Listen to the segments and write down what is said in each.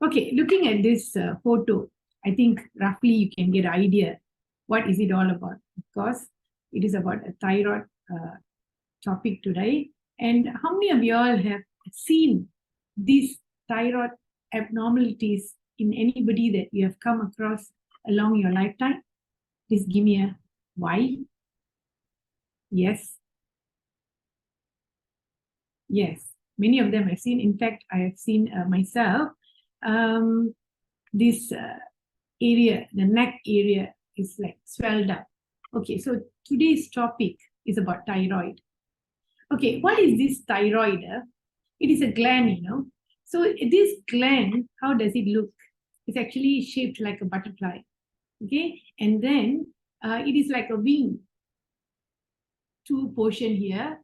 Okay, looking at this photo, I think roughly you can get an idea what is it all about. Of course, it is about a thyroid topic today. And how many of you all have seen these thyroid abnormalities in anybody that you have come across along your lifetime? Please give me a why. Yes. Yes, many of them I've seen. In fact, I have seen myself. This area, the neck area is like swelled up. Okay, so today's topic is about thyroid. Okay, what is this thyroid? It is a gland, So this gland, how does it look? It's actually shaped like a butterfly. Okay, and then it is like a wing. Two portion here,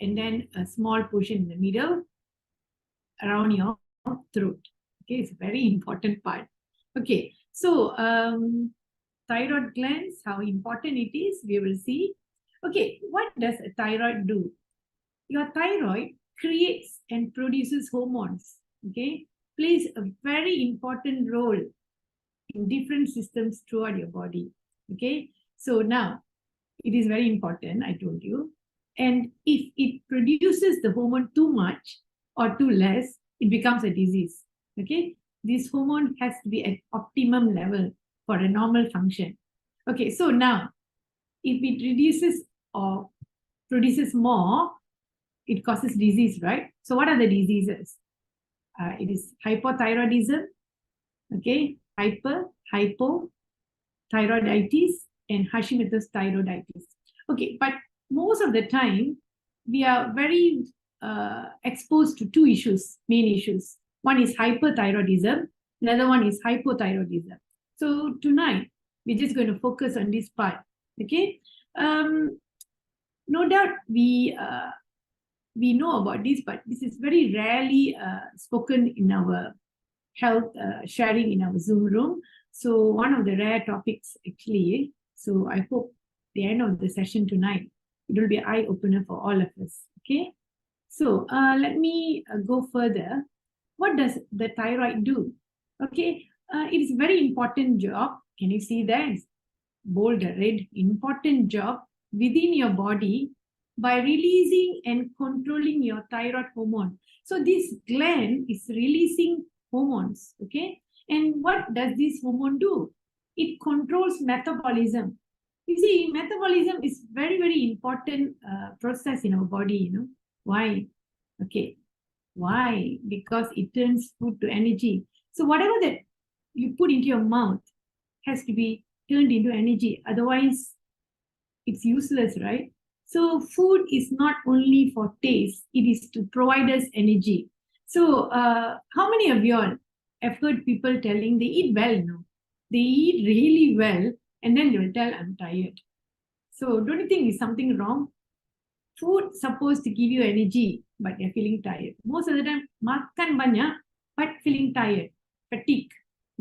and then a small portion in the middle around your throat. Okay, it's a very important part. Okay, so thyroid glands, how important it is, we will see. Okay, what does a thyroid do? Your thyroid creates and produces hormones, okay, plays a very important role in different systems throughout your body, okay. So now, it is very important, I told you. And if it produces the hormone too much or too less, it becomes a disease, okay. This hormone has to be at optimum level for a normal function. Okay, so now, if it reduces or produces more, it causes disease, right? So what are the diseases? It is hypothyroidism, okay, hypo, thyroiditis, and Hashimoto's thyroiditis. Okay, but most of the time, we are very exposed to two issues, main issues. One is hyperthyroidism, another one is hypothyroidism. So tonight, we're just going to focus on this part, okay? No doubt we know about this, but this is very rarely spoken in our health sharing in our Zoom room. So one of the rare topics actually. So I hope the end of the session tonight, it will be an eye-opener for all of us, okay? So let me go further. What does the thyroid do? Okay, it is a very important job. Can you see that? Bold, red, important job within your body by releasing and controlling your thyroid hormone. So this gland is releasing hormones, okay? And what does this hormone do? It controls metabolism. You see, metabolism is very, very important process in our body, Why? Okay. Why? Because it turns food to energy. So whatever that you put into your mouth has to be turned into energy. Otherwise, it's useless, right? So food is not only for taste, it is to provide us energy. So how many of you all have heard people telling they eat well, no? They eat really well, and then they will tell, I'm tired. So don't you think there's something wrong? Food supposed to give you energy, but you're feeling tired. Most of the time, makan banyak, but feeling tired, fatigue.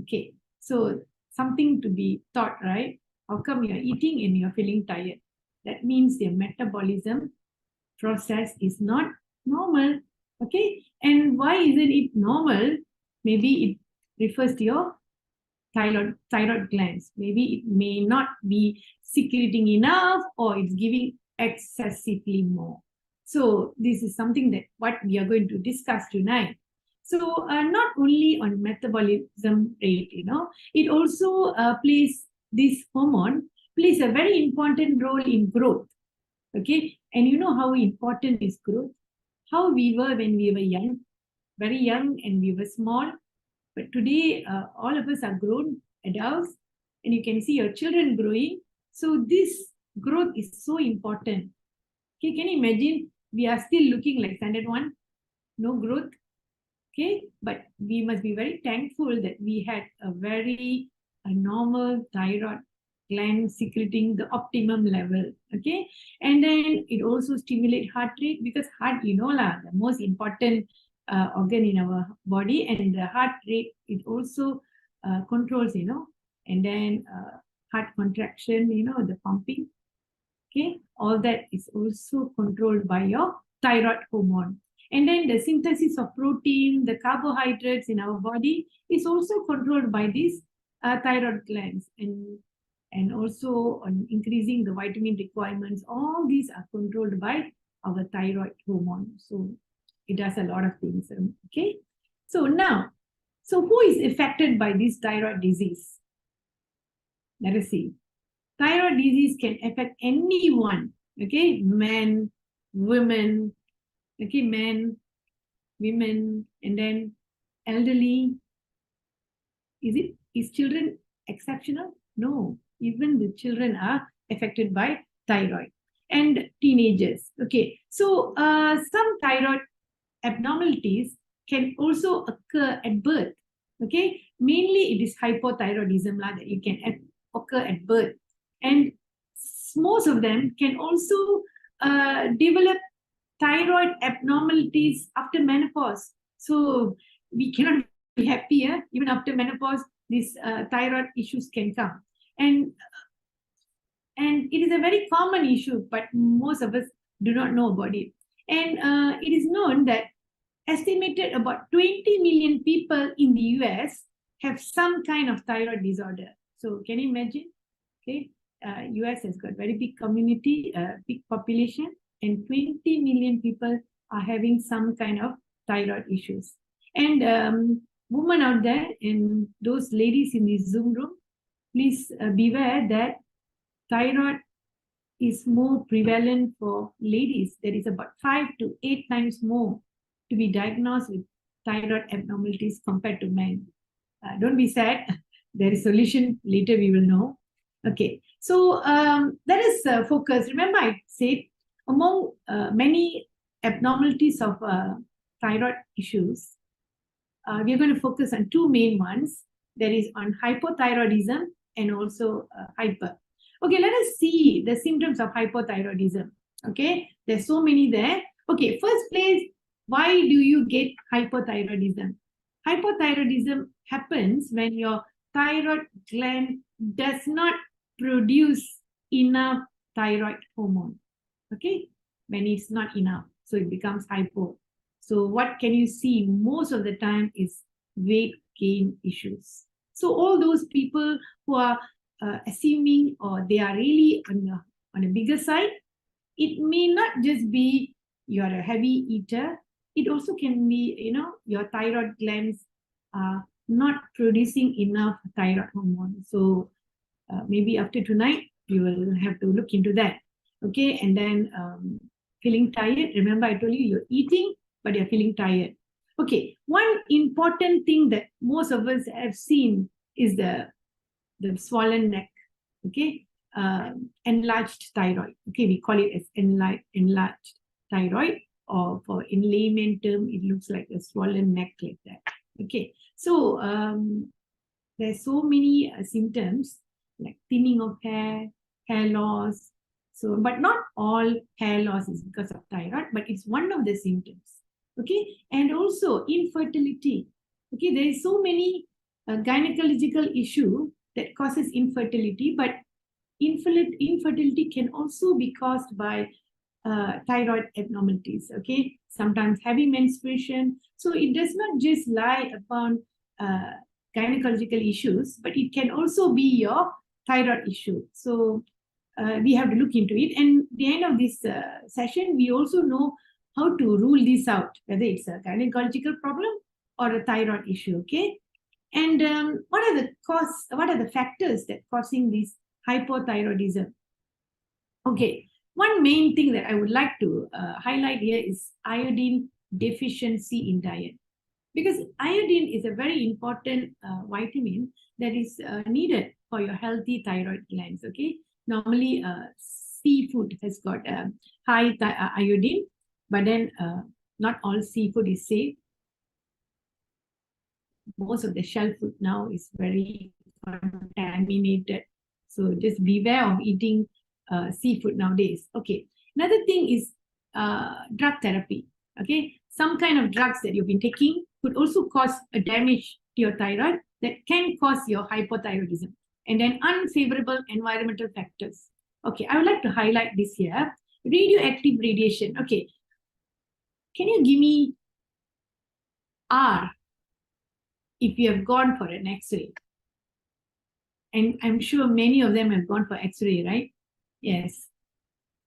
Okay, so something to be thought, right? How come you're eating and you're feeling tired? That means your metabolism process is not normal, okay? And why isn't it normal? Maybe it refers to your thyroid glands. Maybe it may not be secreting enough, or it's giving excessively more. So this is something that what we are going to discuss tonight. So not only on metabolism rate, it also this hormone plays a very important role in growth. Okay, and you know how important is growth? How we were when we were young, very young, and we were small. But today, all of us are grown adults, and you can see your children growing. So this growth is so important. Okay, can you imagine? We are still looking like standard one, no growth. Okay, but we must be very thankful that we had a normal thyroid gland secreting the optimum level. Okay, and then it also stimulates heart rate, because heart, the most important organ in our body, and the heart rate, it also controls, and then heart contraction, the pumping. Okay, all that is also controlled by your thyroid hormone. And then the synthesis of protein, the carbohydrates in our body is also controlled by these thyroid glands, and also on increasing the vitamin requirements. All these are controlled by our thyroid hormone. So it does a lot of things. Okay. So now, so who is affected by this thyroid disease? Let us see. Thyroid disease can affect anyone. Okay, men, women. Okay, men, women, and then elderly. Is children exceptional? No, even the children are affected by thyroid, and teenagers. Okay, so some thyroid abnormalities can also occur at birth. Okay, mainly it is hypothyroidism that you can occur at birth, and most of them can also develop thyroid abnormalities after menopause. So we cannot be happier. Even after menopause, these thyroid issues can come. And it is a very common issue, but most of us do not know about it. And it is known that estimated about 20 million people in the US have some kind of thyroid disorder. So can you imagine? Okay, US has got very big community, big population, and 20 million people are having some kind of thyroid issues. And women out there and those ladies in this Zoom room, please beware that thyroid is more prevalent for ladies. There is about 5 to 8 times more to be diagnosed with thyroid abnormalities compared to men. Don't be sad. There is solution. Later we will know. Okay, so that is focus. Remember I said among many abnormalities of thyroid issues, we are going to focus on two main ones. That is on hypothyroidism and also hyper. Okay, let us see the symptoms of hypothyroidism. Okay, there's so many there. Okay, first place, why do you get hypothyroidism? Hypothyroidism happens when your thyroid gland does not produce enough thyroid hormone. Okay, when it's not enough, so it becomes hypo. So what can you see most of the time is weight gain issues. So all those people who are assuming or they are really on a bigger side, it may not just be you're a heavy eater. It also can be, your thyroid glands are not producing enough thyroid hormone. So maybe after tonight, you will have to look into that. Okay, and then feeling tired. Remember, I told you you're eating, but you're feeling tired. Okay, one important thing that most of us have seen is the swollen neck. Okay, enlarged thyroid. Okay, we call it as enlarged thyroid, or for in layman term, it looks like a swollen neck like that. Okay, so there's so many symptoms like thinning of hair loss. So, but not all hair loss is because of thyroid, but it's one of the symptoms. Okay, and also infertility. Okay, there is so many gynecological issue that causes infertility, but infertility can also be caused by thyroid abnormalities. Okay, sometimes heavy menstruation. So it does not just lie upon gynecological issues, but it can also be your thyroid issue. So we have to look into it. And at the end of this session, we also know how to rule this out, whether it's a gynecological problem or a thyroid issue. Okay, and what are the factors that causing this hypothyroidism? Okay, one main thing that I would like to highlight here is iodine deficiency in diet, because iodine is a very important vitamin that is needed for your healthy thyroid glands. Okay, normally seafood has got high iodine, but then not all seafood is safe. Most of the shellfood now is very contaminated. So just beware of eating seafood nowadays. Okay. Another thing is drug therapy. Okay. Some kind of drugs that you've been taking could also cause a damage to your thyroid that can cause your hypothyroidism. And then unfavorable environmental factors. Okay. I would like to highlight this here. Radioactive radiation. Okay. Can you give me R if you have gone for an X-ray? And I'm sure many of them have gone for X-ray, right? Yes.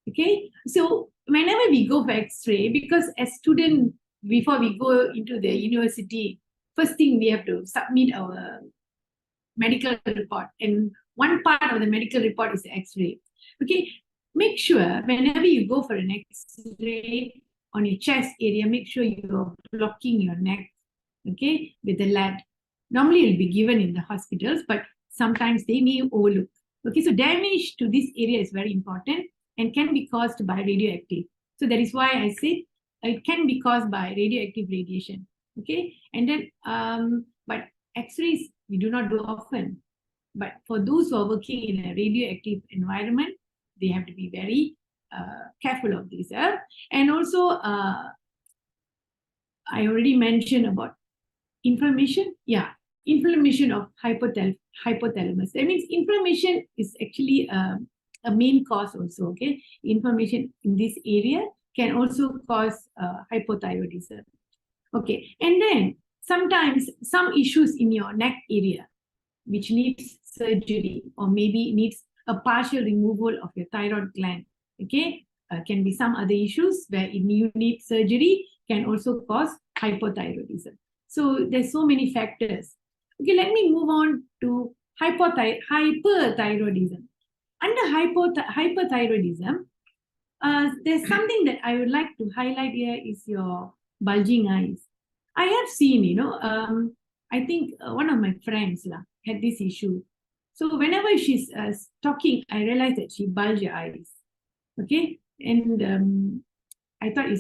Okay. So whenever we go for X-ray, because as student, before we go into the university, first thing we have to submit our medical report. And one part of the medical report is the X-ray. Okay. Make sure whenever you go for an X-ray on your chest area, make sure you're blocking your neck, okay, with the lead. Normally it'll be given in the hospitals, but sometimes they may overlook. Okay, so damage to this area is very important and can be caused by radioactive. So that is why I say it can be caused by radioactive radiation. Okay, and then but X-rays we do not do often. But for those who are working in a radioactive environment, they have to be very careful of this. And also, I already mentioned about inflammation. Yeah, inflammation of hypothalamus. That means inflammation is actually a main cause also. Okay, inflammation in this area can also cause hypothyroidism. Okay, and then sometimes some issues in your neck area which needs surgery or maybe needs a partial removal of your thyroid gland. Okay, can be some other issues where you need surgery, can also cause hypothyroidism. So there's so many factors. Okay, let me move on to hyperthyroidism. Under hyperthyroidism, there's something that I would like to highlight here is your bulging eyes. I have seen, I think one of my friends had this issue. So whenever she's talking, I realized that she bulged her eyes. Okay, and I thought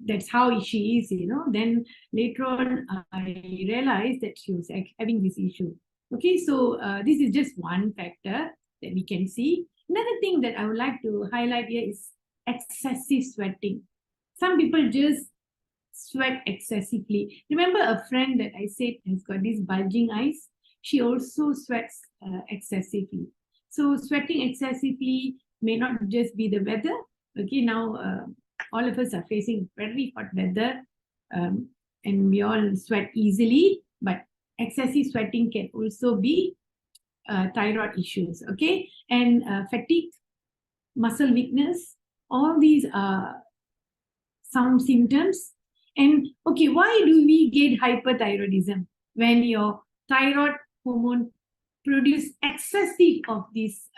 that's how she is. Then later on, I realized that she was having this issue. Okay, so this is just one factor that we can see. Another thing that I would like to highlight here is excessive sweating. Some people just sweat excessively. Remember a friend that I said has got these bulging eyes? She also sweats excessively. So sweating excessively may not just be the weather. Okay, now all of us are facing very hot weather and we all sweat easily, but excessive sweating can also be thyroid issues. Okay, and fatigue, muscle weakness, all these are some symptoms. And okay, why do we get hyperthyroidism? When your thyroid hormone produce excessive of this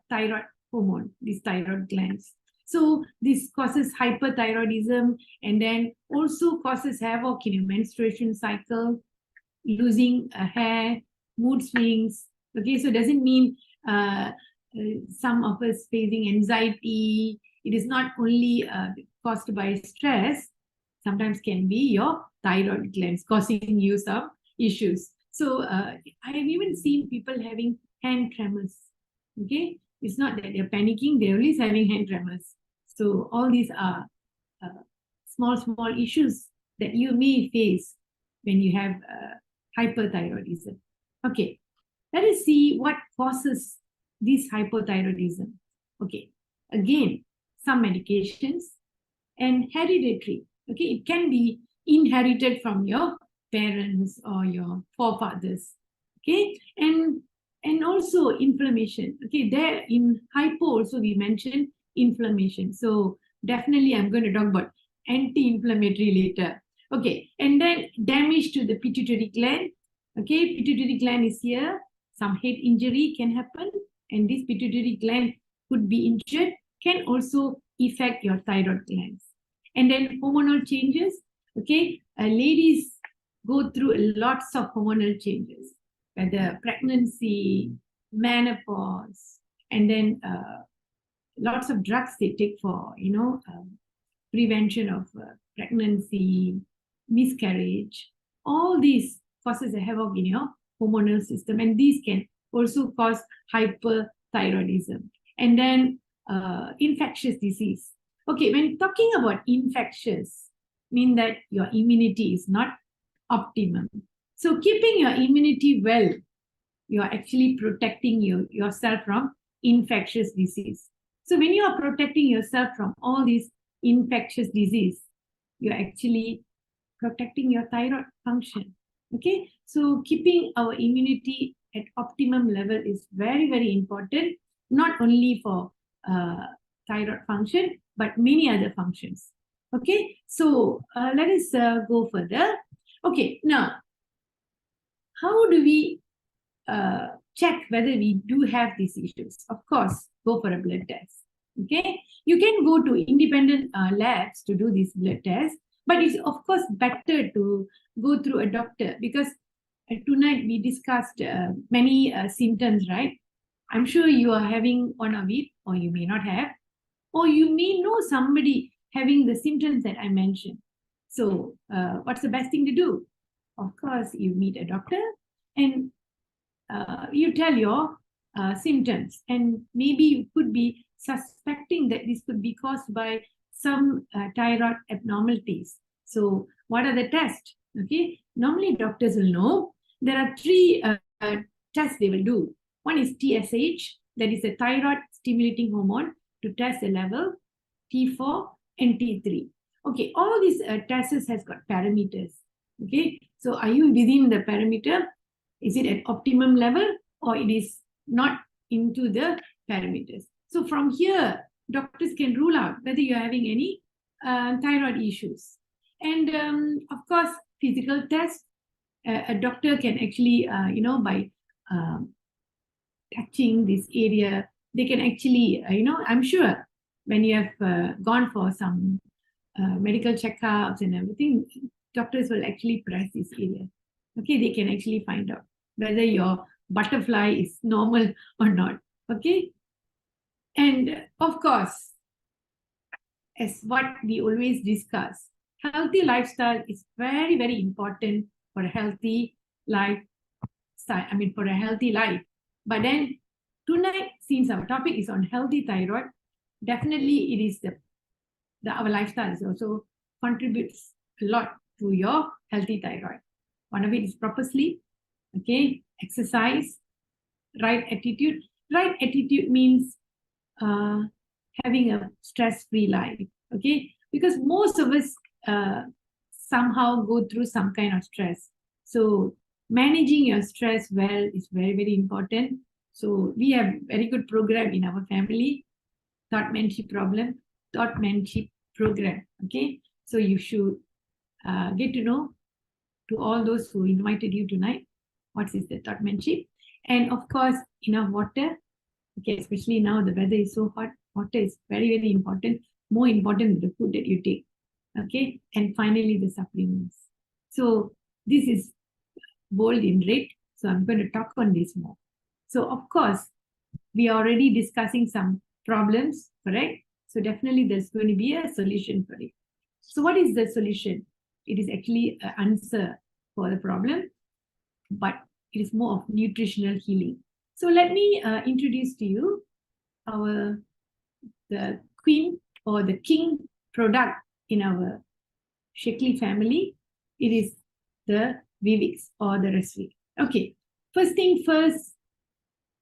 thyroid hormone, these thyroid glands. So this causes hyperthyroidism and then also causes havoc in your menstruation cycle, losing hair, mood swings. Okay, so doesn't mean some of us facing anxiety. It is not only caused by stress, sometimes can be your thyroid glands causing you some issues. So I have even seen people having hand tremors. Okay, it's not that they're panicking, they're always having hand tremors. So all these are small issues that you may face when you have hyperthyroidism. Okay, let us see what causes this hypothyroidism. Okay, again, some medications and hereditary. Okay, it can be inherited from your parents or your forefathers. Okay, and also inflammation. Okay, there in hypo also we mentioned inflammation. So definitely I'm going to talk about anti-inflammatory later. Okay, and then damage to the pituitary gland. Okay, pituitary gland is here. Some head injury can happen, and this pituitary gland could be injured, can also affect your thyroid glands. And then hormonal changes. Okay, ladies go through lots of hormonal changes, whether pregnancy, menopause, and then lots of drugs they take for, prevention of pregnancy, miscarriage. All these causes a havoc in your hormonal system, and these can also cause hyperthyroidism. And then infectious disease. Okay, when talking about infectious, mean that your immunity is not optimum. So keeping your immunity well, you are actually protecting yourself from infectious disease. So when you are protecting yourself from all these infectious disease, you're actually protecting your thyroid function. Okay, so keeping our immunity at optimum level is very, very important, not only for thyroid function, but many other functions. Okay, so let us go further. Okay, now, how do we check whether we do have these issues? Of course, go for a blood test. Okay, you can go to independent labs to do these blood tests, but it's of course better to go through a doctor, because tonight we discussed many symptoms, right? I'm sure you are having one of it, or you may not have, or you may know somebody having the symptoms that I mentioned. So, what's the best thing to do? Of course, you meet a doctor and you tell your symptoms, and maybe you could be suspecting that this could be caused by some thyroid abnormalities. So, what are the tests? Okay, normally doctors will know. There are three tests they will do. One is TSH, that is a thyroid stimulating hormone, to test the level, T4 and T3. Okay, all these tests has got parameters. Okay, so are you within the parameter? Is it at optimum level, or it is not into the parameters? So from here, doctors can rule out whether you're having any thyroid issues. And of course, physical tests, a doctor can actually, by touching this area, they can actually, I'm sure when you have gone for some medical checkups and everything, doctors will actually press this area. Okay, they can actually find out whether your butterfly is normal or not. Okay, and of course, as what we always discuss, healthy lifestyle is very, very important for a healthy lifestyle. I mean, for a healthy life. But then tonight, since our topic is on healthy thyroid, definitely it is our lifestyle also contributes a lot to your healthy thyroid. One of it is proper sleep, okay, exercise, right attitude. Right attitude means having a stress-free life, okay? Because most of us somehow go through some kind of stress. So managing your stress well is very, very important. So we have very good program in our family, thoughtmanship program, okay? So you should get to know, to all those who invited you tonight, what is the thoughtmanship. And of course, enough water. Okay, especially now the weather is so hot. Water is very, very important. More important than the food that you take. Okay, and finally the supplements. So this is bold in red. So I'm going to talk on this more. So of course, we are already discussing some problems, correct? So definitely there's going to be a solution for it. So what is the solution? It is actually an answer for the problem, but it is more of nutritional healing. So let me introduce to you the queen or the king product in our Shaklee family. It is the Vivix or the Resvix. Okay, first thing first,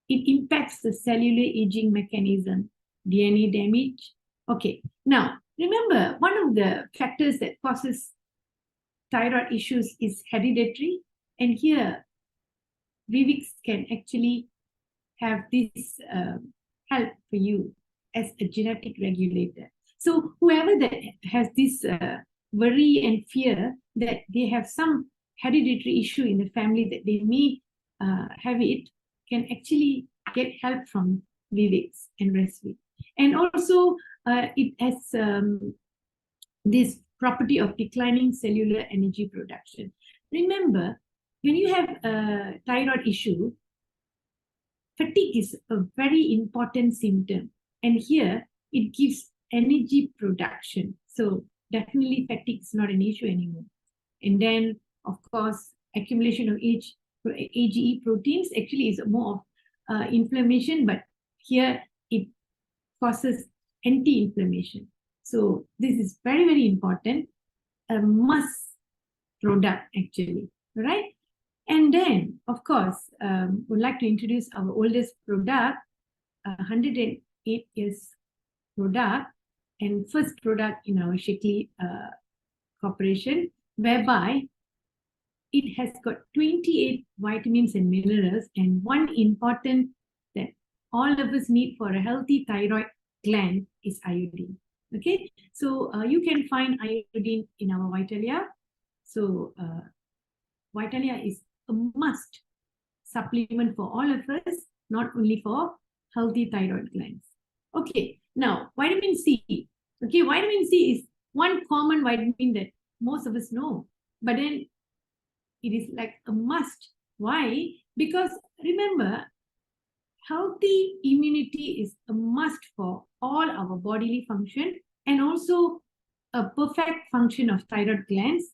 it impacts the cellular aging mechanism, DNA damage. Okay, now remember, one of the factors that causes thyroid issues is hereditary, and here Vivix can actually have this help for you as a genetic regulator. So whoever that has this worry and fear that they have some hereditary issue in the family, that they may have it, can actually get help from Vivix and Resvix. And also it has this property of declining cellular energy production. Remember, when you have a thyroid issue, fatigue is a very important symptom. And here, it gives energy production. So definitely fatigue is not an issue anymore. And then, of course, accumulation of AGE proteins actually is more of inflammation, but here it causes anti-inflammation. So this is very, very important, a must product actually, right? And then, of course, would like to introduce our oldest product, 108 years product, and first product in our Shaklee Corporation, whereby it has got 28 vitamins and minerals, and one important that all of us need for a healthy thyroid gland is iodine. Okay, so you can find iodine in our Vitalia. So Vitalia is a must supplement for all of us, not only for healthy thyroid glands. Okay, now vitamin C. Okay, vitamin C is one common vitamin that most of us know, but then it is like a must. Why? Because remember, healthy immunity is a must for all our bodily function and also a perfect function of thyroid glands.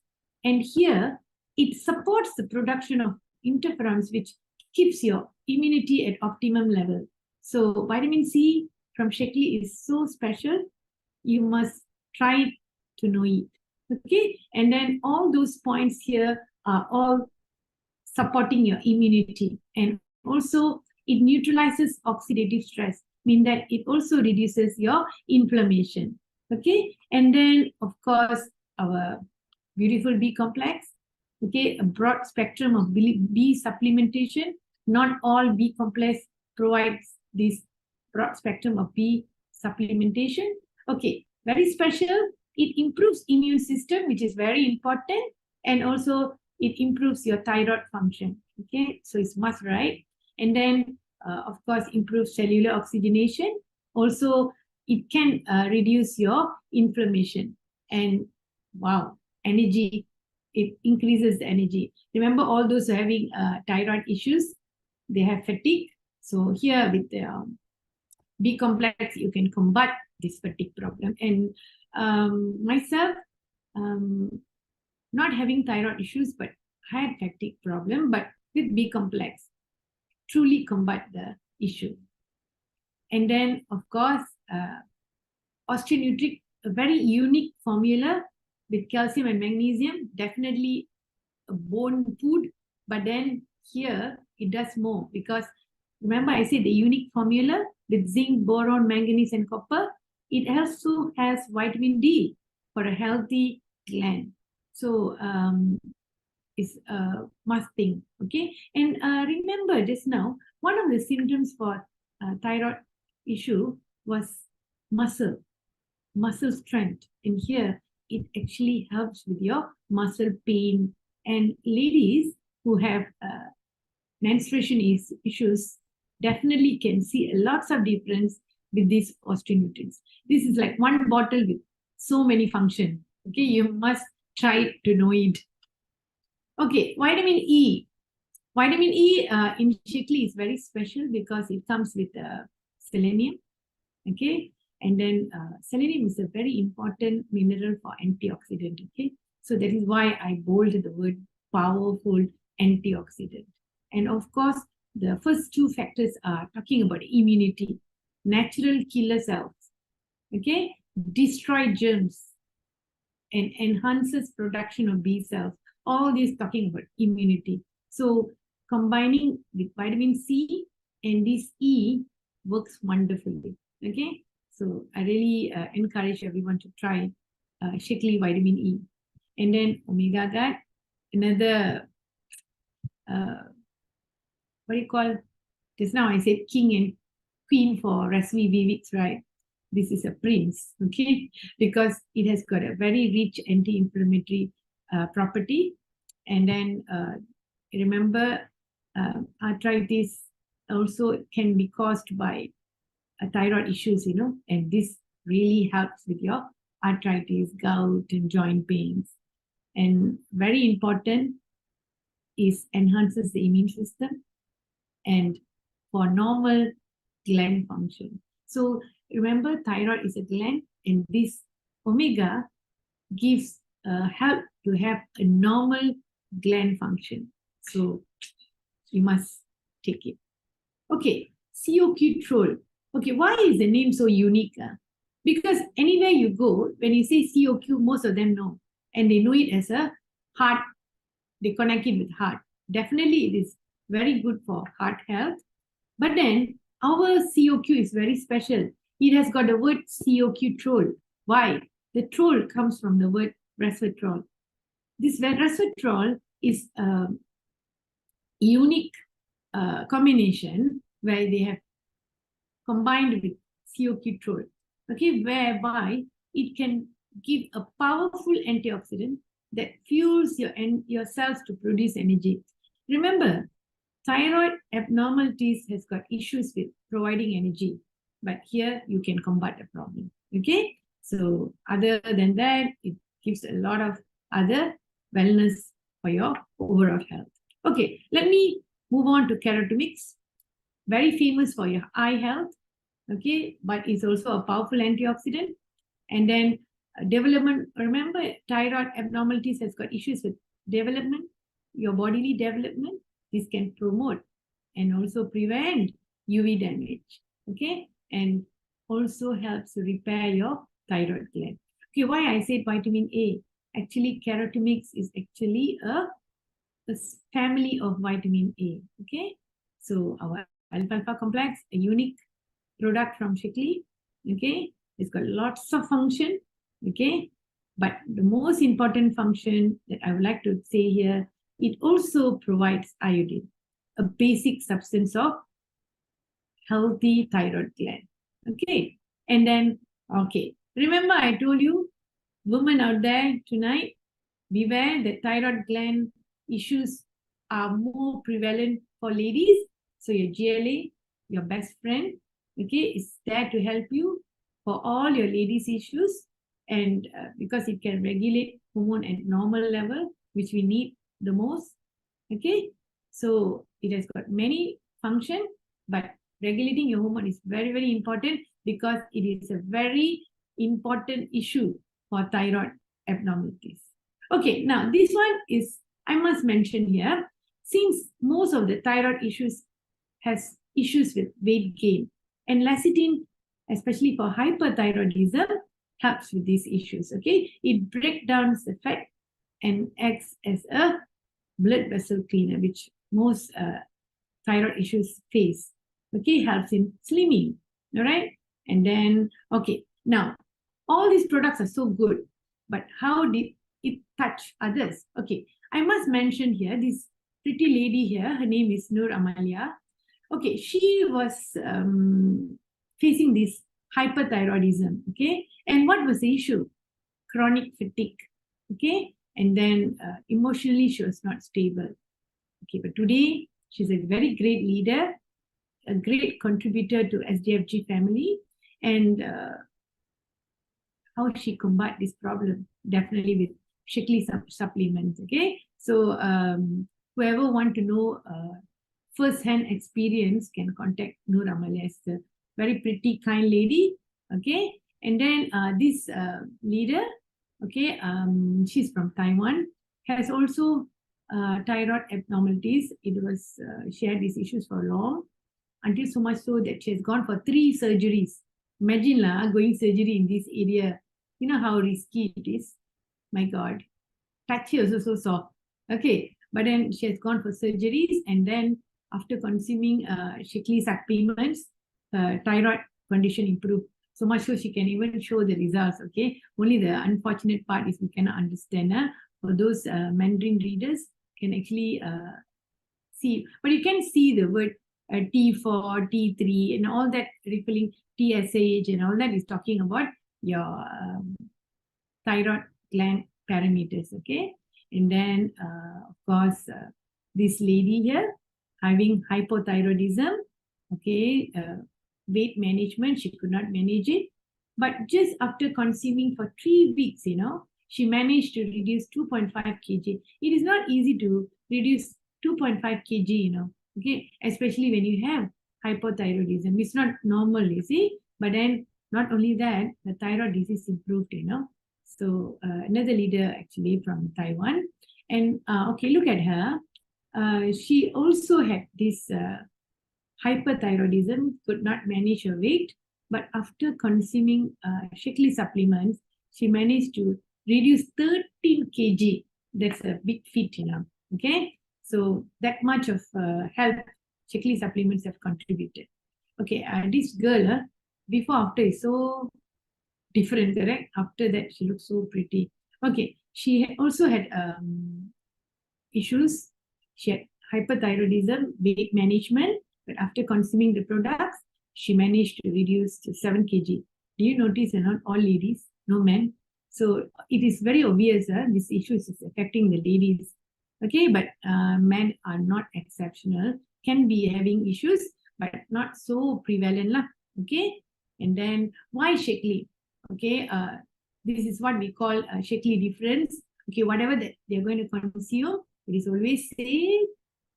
And here, it supports the production of interferons, which keeps your immunity at optimum level. So vitamin C from Shekli is so special. You must try to know it. Okay, and then all those points here are all supporting your immunity, and also it neutralizes oxidative stress, mean that it also reduces your inflammation. Okay, and then of course our beautiful B complex. Okay, a broad spectrum of B supplementation. Not all B complex provides this broad spectrum of B supplementation. Okay, very special. It improves immune system, which is very important, and also it improves your thyroid function. Okay, so it's must, right? And then of course improves cellular oxygenation. Also it can reduce your inflammation, and wow, energy, it increases the energy. Remember, all those who are having thyroid issues, they have fatigue. So here with the B complex, you can combat this fatigue problem. And myself, not having thyroid issues, but had fatigue problem, but with B complex, truly combat the issue. And then, of course, Osteonutric, a very unique formula with calcium and magnesium, definitely a bone food, but then here it does more, because remember I said the unique formula with zinc, boron, manganese, and copper. It also has vitamin D for a healthy gland. So it's a must thing. Okay, and remember just now, one of the symptoms for thyroid issue was muscle strength, and here it actually helps with your muscle pain. And ladies who have menstruation issues definitely can see lots of difference with these osteonutrients. This is like one bottle with so many functions. Okay, you must try to know it. Okay, vitamin E. Vitamin E in Shikli is very special because it comes with selenium. Okay, and then selenium is a very important mineral for antioxidant. Okay, so that is why I bolded the word powerful antioxidant. And of course, the first two factors are talking about immunity, natural killer cells. Okay, destroy germs and enhances production of B cells. All this talking about immunity. So combining with vitamin C and this E works wonderfully. Okay, so I really encourage everyone to try Shikli vitamin E. And then omega gut, another what do you call, just now I said king and queen for Rasvi Vivix, right? This is a prince, okay, because it has got a very rich anti-inflammatory property. And then remember, arthritis also can be caused by thyroid issues, you know, and this really helps with your arthritis, gout, and joint pains. And very important is enhances the immune system and for normal gland function. So remember, thyroid is a gland, and this omega gives help to have a normal gland function. So you must take it. Okay, COQ troll. Okay, why is the name so unique? Because anywhere you go, when you say COQ, most of them know, and they know it as a heart. They connect it with heart. Definitely, it is very good for heart health. But then our COQ is very special. It has got the word COQ troll. Why? The troll comes from the word resveratrol. This resveratrol is a unique combination where they have combined with cyoquitrol, okay, whereby it can give a powerful antioxidant that fuels your cells to produce energy. Remember, thyroid abnormalities has got issues with providing energy, but here you can combat the problem, okay? So other than that, it gives a lot of other wellness for your overall health. Okay, let me move on to Kerotomix, very famous for your eye health, okay, but it's also a powerful antioxidant. And then development, remember, thyroid abnormalities has got issues with development, your bodily development. This can promote and also prevent UV damage, okay, and also helps to repair your thyroid gland. Okay, why I said vitamin A? Actually, Kerotomix is actually a family of vitamin A, okay? So our alfalfa complex, a unique product from Shikely, okay? It's got lots of function, okay? But the most important function that I would like to say here, it also provides iodine, a basic substance of healthy thyroid gland, okay? And then, okay, remember I told you, women out there tonight, beware that thyroid gland issues are more prevalent for ladies. So your GLA, your best friend, okay, is there to help you for all your ladies' issues, and because it can regulate hormone at normal level, which we need the most, okay? So it has got many functions, but regulating your hormone is very, very important because it is a very important issue for thyroid abnormalities. Okay, now this one is, I must mention here, since most of the thyroid issues has issues with weight gain, and lecithin, especially for hyperthyroidism, helps with these issues, okay? It breaks down the fat and acts as a blood vessel cleaner, which most thyroid issues face, okay? Helps in slimming, all right? And then, okay, now, all these products are so good, but how did it touch others? Okay, I must mention here, this pretty lady here, her name is Nur Amalia. Okay, she was facing this hyperthyroidism, okay? And what was the issue? Chronic fatigue, okay? And then emotionally, she was not stable. Okay, but today, she's a very great leader, a great contributor to SDFG family, and how she combat this problem, definitely with Shikely supplements, okay? So whoever want to know first-hand experience can contact Nur Amalia. It's a very pretty, kind lady, okay? And then this leader, okay, she's from Taiwan, has also thyroid abnormalities. It was, she had these issues for long, until so much so that she has gone for 3 surgeries. Imagine going surgery in this area. You know how risky it is. My God. Touchy also so soft. Okay. But then she has gone for surgeries, and then after consuming Shikely supplements, thyroid condition improved. So much so she can even show the results. Okay. Only the unfortunate part is we cannot understand. For those Mandarin readers can actually see. But you can see the word T4, T3, and all that referring TSH and all that is talking about your thyroid gland parameters, okay? And then, of course, this lady here having hypothyroidism, okay, weight management, she could not manage it. But just after consuming for 3 weeks, you know, she managed to reduce 2.5 kg. It is not easy to reduce 2.5 kg, you know, okay, especially when you have hypothyroidism. It's not normal, you see, but then not only that, the thyroid disease improved, you know. So another leader actually from Taiwan. And okay, look at her. She also had this hyperthyroidism, could not manage her weight, but after consuming Shikely supplements, she managed to reduce 13 kg. That's a big feat, you know. Okay, so that much of help Shikely supplements have contributed. Okay, this girl, before after is so different, correct? After that, she looks so pretty. Okay, She also had issues. She had hyperthyroidism, weight management, but after consuming the products, she managed to reduce to 7 kg. Do you notice not all ladies, no men? So it is very obvious this issue is affecting the ladies. Okay, but men are not exceptional, can be having issues, but not so prevalent. Lah. Okay, and then why Shakely? Okay, this is what we call Shakely difference. Okay, whatever that they're going to consume, it is always safe,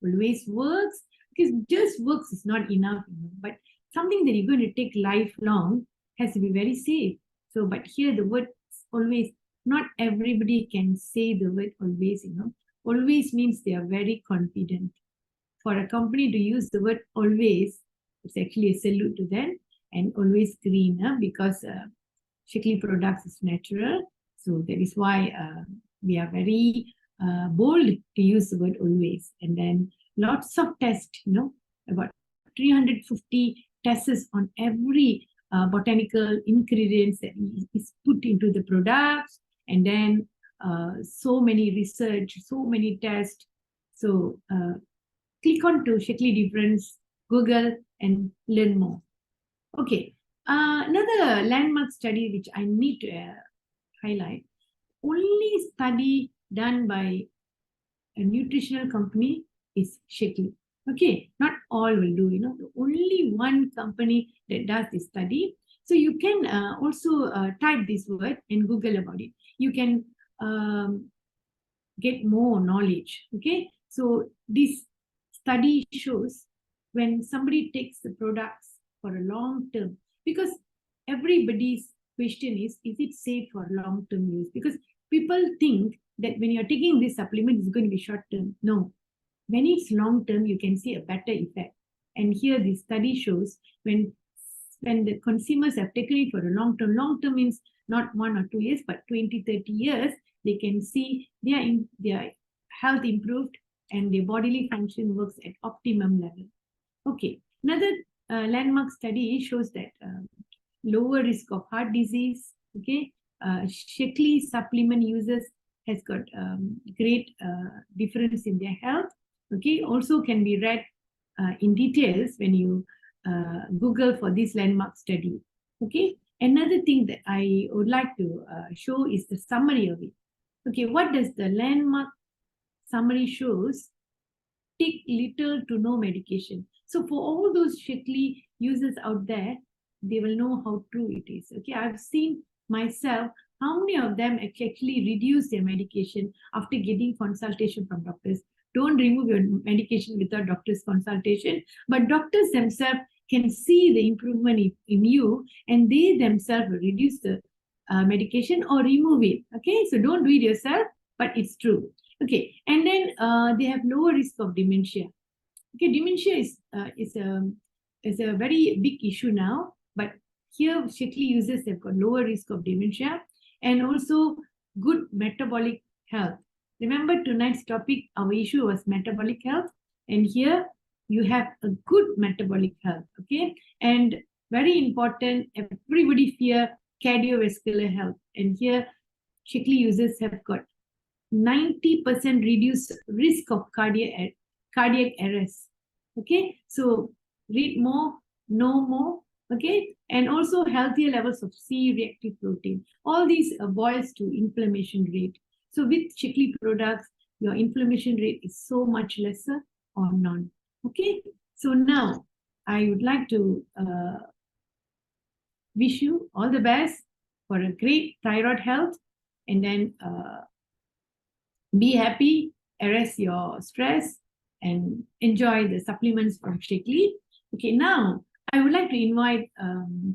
always works, because just works is not enough, but something that you're going to take lifelong has to be very safe. So, but here the word always, not everybody can say the word always, always means they are very confident. For a company to use the word always, it's actually a salute to them, and always green, because Shakely products is natural. So that is why we are very bold to use the word always. And then lots of tests, about 350 tests on every botanical ingredients that is put into the products. And then so many research, so many tests. So click on to Shakely difference, Google, and learn more. Okay, another landmark study which I need to highlight, only study done by a nutritional company is Shakely. Okay, not all will do, only one company that does this study. So you can also type this word and Google about it. You can get more knowledge. Okay, so this study shows when somebody takes the products for a long term, because everybody's question is it safe for long term use? Because people think that when you're taking this supplement, it's going to be short term. No, when it's long term, you can see a better effect. And here the study shows when the consumers have taken it for a long term means not 1 or 2 years, but 20, 30 years, they can see their health improved and their bodily function works at optimum level. Okay, another landmark study shows that lower risk of heart disease. Okay, Shakely supplement users has got great difference in their health. Okay, also can be read in details when you Google for this landmark study. Okay, another thing that I would like to show is the summary of it. Okay, what does the landmark summary shows? Take little to no medication. So for all those Shakely users out there, they will know how true it is. Okay, I've seen myself how many of them actually reduce their medication after getting consultation from doctors. Don't remove your medication without doctor's consultation, but doctors themselves can see the improvement in you, and they themselves will reduce the medication or remove it. Okay, so don't do it yourself, but it's true. Okay, and then they have lower risk of dementia. Okay, dementia is a very big issue now, but here Shakely users have got lower risk of dementia and also good metabolic health. Remember tonight's topic, our issue was metabolic health, and here you have a good metabolic health. Okay, and very important, everybody fear cardiovascular health, and here Shakely users have got 90% reduced risk of cardiac arrest. Okay, so read more, know more. Okay, and also healthier levels of C-reactive protein. All these boils to inflammation rate. So with Shakely products, your inflammation rate is so much lesser or none. Okay, so now I would like to wish you all the best for a great thyroid health, and then be happy, arrest your stress, and enjoy the supplements from Shakely. Okay, now I would like to invite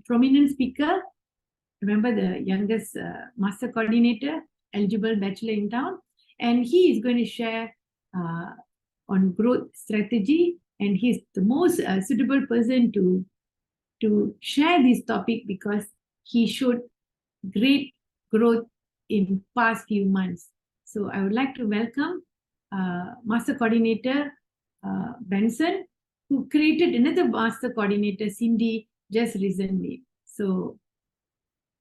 prominent speaker. Remember the youngest master coordinator, eligible bachelor in town, and he is going to share on growth strategy, and he's the most suitable person to share this topic because he showed great growth in past few months. So I would like to welcome Master Coordinator Benson, who created another Master Coordinator, Cindy, just recently. So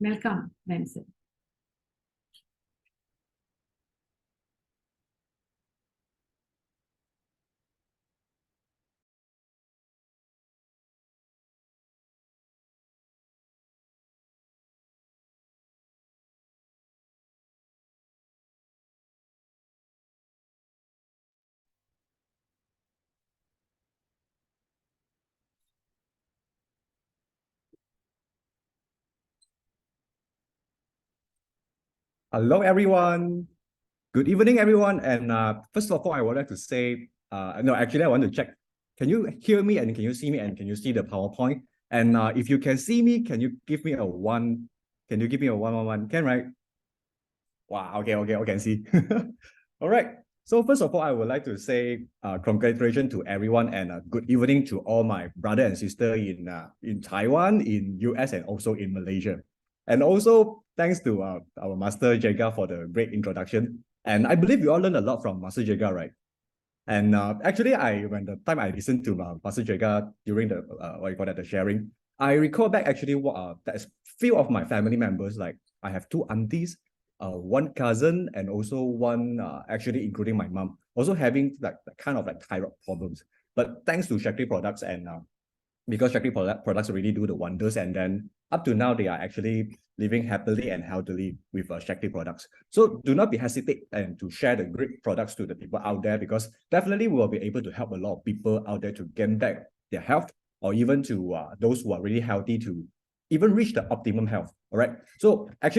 welcome, Benson. Hello, everyone. Good evening, everyone. And first of all, I would like to say, no, actually, I want to check. Can you hear me and can you see me and can you see the PowerPoint? And if you can see me, can you give me a one? Can you give me a one? Can, right? Wow, okay, I can see. All right. So first of all, I would like to say congratulations to everyone and good evening to all my brother and sister in Taiwan, in US, and also in Malaysia. And also thanks to our Master Jaga for the great introduction. And I believe you all learned a lot from Master Jaga, right? And actually, when the time I listened to Master Jaga during the what you call that, the sharing, I recall back actually what that few of my family members, like I have two aunties, one cousin, and also one actually including my mom, also having like kind of like thyroid problems. But thanks to Shakti products and because Shakti products really do the wonders, and then up to now they are actually living happily and healthily with Shakti products. So do not be hesitate and to share the great products to the people out there, because definitely we will be able to help a lot of people out there to gain back their health, or even to those who are really healthy to even reach the optimum health. All right. So actually